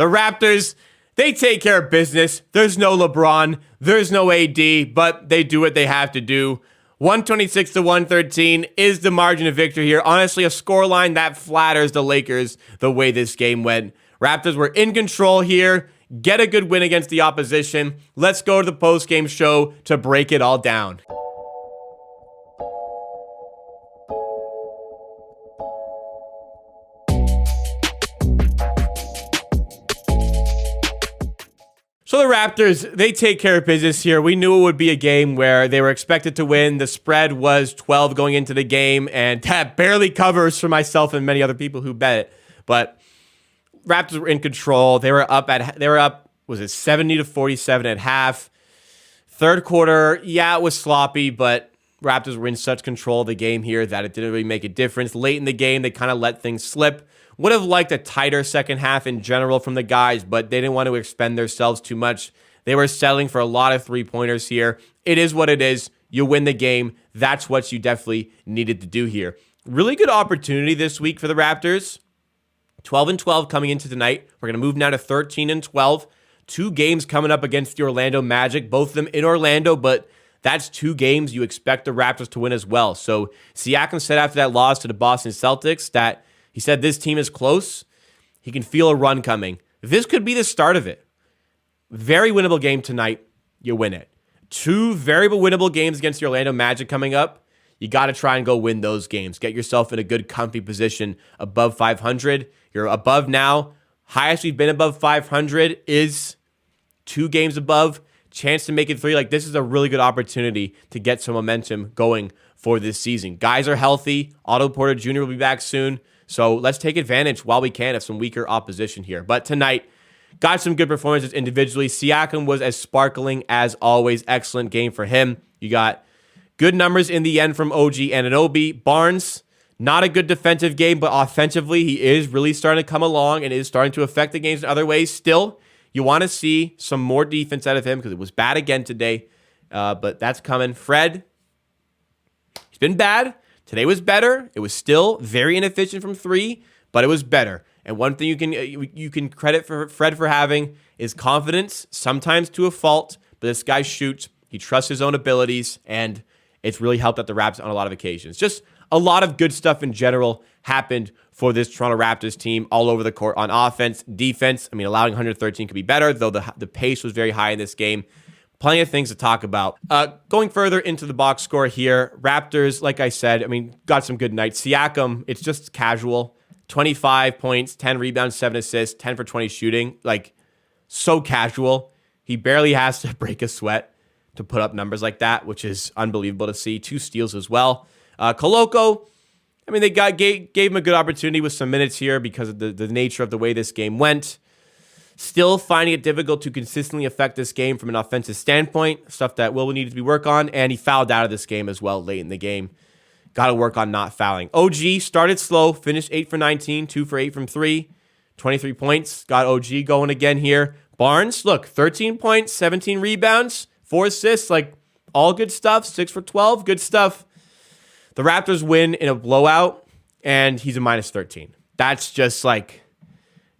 The Raptors, they take care of business. There's no LeBron. There's no AD, but they do what they have to do. 126 to 113 is the margin of victory here. Honestly, a scoreline that flatters the Lakers the way this game went. Raptors were in control here. Get a good win against the opposition. Let's go to the post-game show to break it all down. So the Raptors, they take care of business here. We knew it would be a game where they were expected to win. The spread was 12 going into the game, and that barely covers for myself and many other people who bet it. But Raptors were in control. They were up, was it 70 to 47 at half. Third quarter, yeah, it was sloppy, but Raptors were in such control of the game here that it didn't really make a difference. Late in the game, they kind of let things slip. Would have liked a tighter second half in general from the guys, but they didn't want to expend themselves too much. They were settling for a lot of three-pointers here. It is what it is. You win the game. That's what you definitely needed to do here. Really good opportunity this week for the Raptors. 12-12 coming into tonight. We're going to move now to 13-12. 2 games coming up against the Orlando Magic, both of them in Orlando, but that's 2 games you expect the Raptors to win as well. So Siakam said after that loss to the Boston Celtics that he said this team is close. He can feel a run coming. This could be the start of it. Very winnable game tonight. You win it. 2 very winnable games against the Orlando Magic coming up. You got to try and go win those games. Get yourself in a good, comfy position above 500. You're above now. Highest we've been above 500 is 2 games above. Chance to make it 3. Like, this is a really good opportunity to get some momentum going for this season. Guys are healthy. Otto Porter Jr. will be back soon. So let's take advantage while we can of some weaker opposition here. But tonight, got some good performances individually. Siakam was as sparkling as always. Excellent game for him. You got good numbers in the end from OG Anunoby. Barnes, not a good defensive game, but offensively, he is really starting to come along and is starting to affect the games in other ways. Still, you want to see some more defense out of him because it was bad again today. But that's coming. Fred, he's been bad. Today was better. It was still very inefficient from 3, but it was better. And one thing you can credit for Fred for having is confidence, sometimes to a fault, but this guy shoots. He trusts his own abilities, and it's really helped out the Raps on a lot of occasions. Just a lot of good stuff in general happened for this Toronto Raptors team all over the court on offense, defense. I mean, allowing 113 could be better, though the pace was very high in this game. Plenty of things to talk about. Going further into the box score here, Raptors, like I said, I mean, got some good nights. Siakam, it's just casual. 25 points, 10 rebounds, 7 assists, 10 for 20 shooting. Like, so casual. He barely has to break a sweat to put up numbers like that, which is unbelievable to see. 2 steals as well. Koloko, I mean, they gave him a good opportunity with some minutes here because of the nature of the way this game went. Still finding it difficult to consistently affect this game from an offensive standpoint, stuff that will need to be worked on, and he fouled out of this game as well late in the game. Got to work on not fouling. OG started slow, finished 8 for 19, 2 for 8 from 3, 23 points. Got OG going again here. Barnes, look, 13 points, 17 rebounds, 4 assists, like all good stuff, 6 for 12, good stuff. The Raptors win in a blowout, and he's a minus 13. That's just like,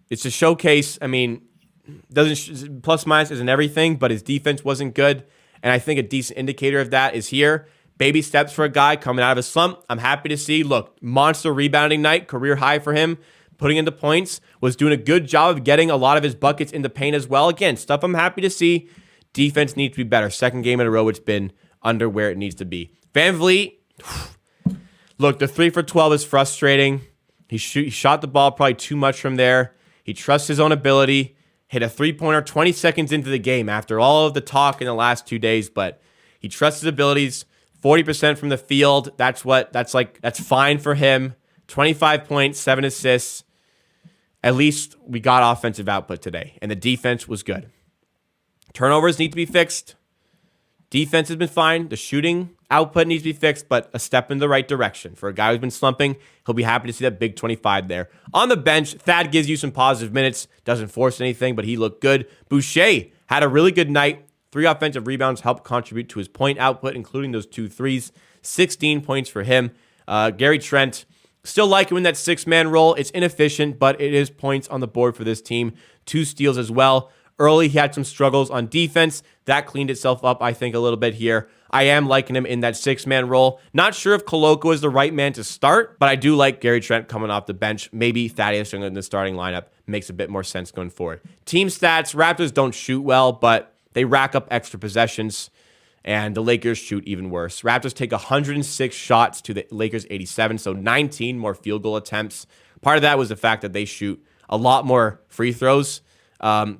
it's a showcase. I mean, doesn't plus minus isn't everything, but his defense wasn't good, and I think a decent indicator of that is here. Baby steps for a guy coming out of a slump. I'm happy to see. Look, monster rebounding night, career high for him, putting into points, was doing a good job of getting a lot of his buckets in the paint as well. Again, stuff I'm happy to see. Defense needs to be better. Second game in a row, it's been under where it needs to be. Van Vliet, look, the 3 for 12 is frustrating. He shot the ball probably too much from there. He trusts his own ability. Hit a 3-pointer 20 seconds into the game after all of the talk in the last 2 days, but he trusts his abilities. 40% from the field. That's fine for him. 25 points, 7 assists. At least we got offensive output today, and the defense was good. Turnovers need to be fixed. Defense has been fine. The shooting output needs to be fixed, but a step in the right direction. For a guy who's been slumping, he'll be happy to see that big 25 there. On the bench, Thad gives you some positive minutes. Doesn't force anything, but he looked good. Boucher had a really good night. 3 offensive rebounds helped contribute to his point output, including those 2 threes. 16 points for him. Gary Trent, still like him in that 6-man role. It's inefficient, but it is points on the board for this team. 2 steals as well. Early, he had some struggles on defense. That cleaned itself up, I think, a little bit here. I am liking him in that 6-man role. Not sure if Koloko is the right man to start, but I do like Gary Trent coming off the bench. Maybe Thaddeus Young in the starting lineup makes a bit more sense going forward. Team stats, Raptors don't shoot well, but they rack up extra possessions, and the Lakers shoot even worse. Raptors take 106 shots to the Lakers 87, so 19 more field goal attempts. Part of that was the fact that they shoot a lot more free throws.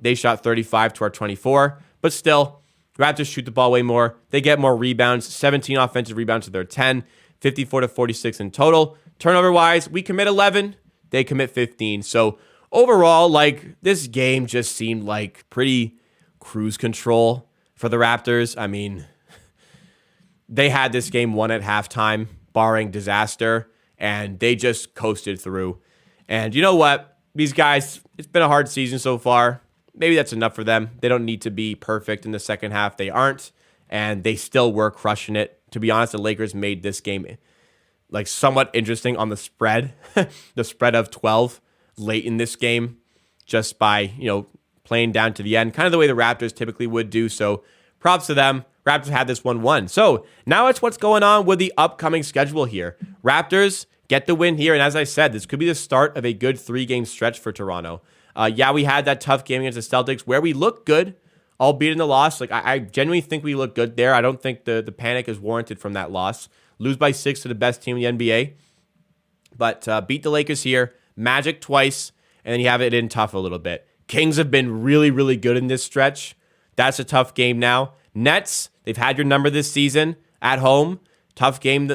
They shot 35 to our 24, but still, Raptors shoot the ball way more. They get more rebounds, 17 offensive rebounds to their 10, 54 to 46 in total. Turnover-wise, we commit 11, they commit 15. So overall, like, this game just seemed like pretty cruise control for the Raptors. I mean, they had this game won at halftime, barring disaster, and they just coasted through. And you know what? These guys, it's been a hard season so far. Maybe that's enough for them. They don't need to be perfect in the second half. They aren't, and they still were crushing it. To be honest, the Lakers made this game like somewhat interesting on the spread, the spread of 12 late in this game, just by, playing down to the end, kind of the way the Raptors typically would do. So props to them. Raptors had this one won. So now it's what's going on with the upcoming schedule here. Raptors get the win here, and as I said, this could be the start of a good 3-game stretch for Toronto. We had that tough game against the Celtics where we looked good, albeit in the loss. Like, I genuinely think we look good there. I don't think the panic is warranted from that loss. Lose by 6 to the best team in the NBA. But beat the Lakers here, Magic twice, and then you have it in tough a little bit. Kings have been really, really good in this stretch. That's a tough game now. Nets, they've had your number this season at home. Tough game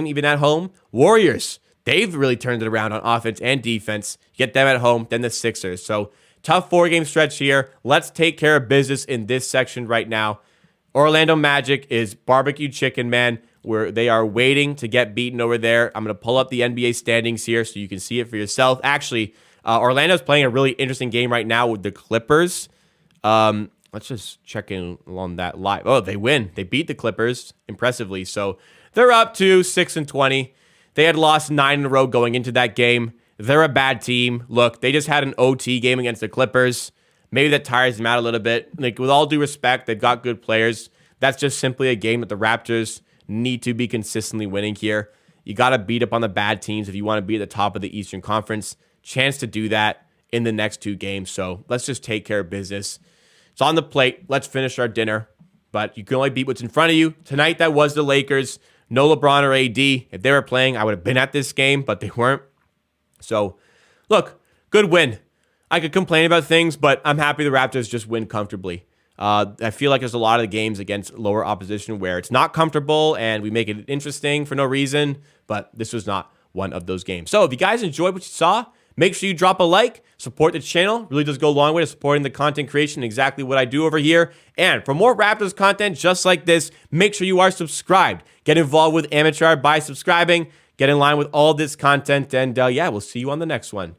even at home. Warriors, they've really turned it around on offense and defense. Get them at home, then the Sixers. So tough 4-game stretch here. Let's take care of business in this section right now. Orlando Magic is barbecue chicken, man, where they are waiting to get beaten over there. I'm going to pull up the NBA standings here so you can see it for yourself. Actually, Orlando's playing a really interesting game right now with the Clippers. Let's just check in on that live. Oh, they win. They beat the Clippers impressively. So they're up to 6-20. They had lost 9 in a row going into that game. They're a bad team. Look, they just had an OT game against the Clippers. Maybe that tires them out a little bit. Like, with all due respect, they've got good players. That's just simply a game that the Raptors need to be consistently winning here. You got to beat up on the bad teams if you want to be at the top of the Eastern Conference. Chance to do that in the next 2 games. So let's just take care of business. It's on the plate. Let's finish our dinner. But you can only beat what's in front of you. Tonight, that was the Lakers. No LeBron or AD. If they were playing, I would have been at this game, but they weren't. So, look, good win. I could complain about things, but I'm happy the Raptors just win comfortably. I feel like there's a lot of games against lower opposition where it's not comfortable and we make it interesting for no reason, but this was not one of those games. So if you guys enjoyed what you saw, make sure you drop a like, support the channel. Really does go a long way to supporting the content creation, exactly what I do over here. And for more Raptors content just like this, make sure you are subscribed. Get involved with Amateur by subscribing. Get in line with all this content. And we'll see you on the next one.